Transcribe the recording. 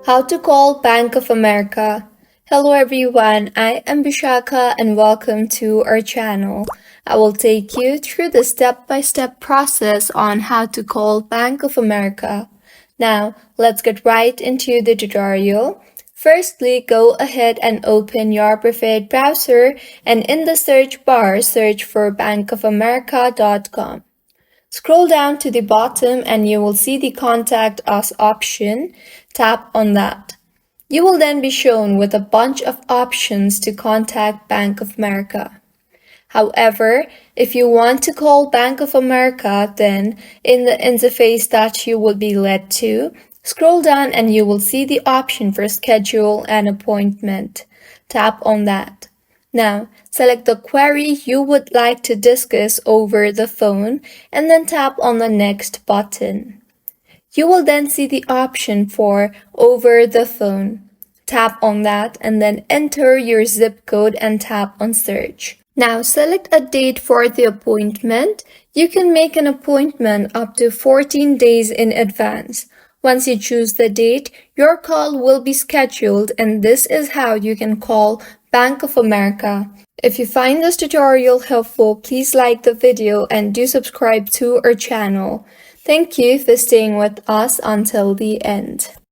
How to call Bank of America. Hello everyone, I am Bishaka and welcome to our channel. I will take you through the step-by-step process on how to call Bank of America. Now, let's get right into the tutorial. Firstly, go ahead and open your preferred browser and in the search bar, search for bankofamerica.com. Scroll down to the bottom and you will see the Contact Us option. Tap on that. You will then be shown with a bunch of options to contact Bank of America. However, if you want to call Bank of America, then in the interface that you will be led to, scroll down and you will see the option for Schedule an Appointment. Tap on that. Now, select the query you would like to discuss over the phone and then tap on the Next button. You will then see the option for Over the Phone. Tap on that and then enter your zip code and tap on Search. Now, select a date for the appointment. You can make an appointment up to 14 days in advance. Once you choose the date, your call will be scheduled, and this is how you can call Bank of America. If you find this tutorial helpful, please like the video and do subscribe to our channel. Thank you for staying with us until the end.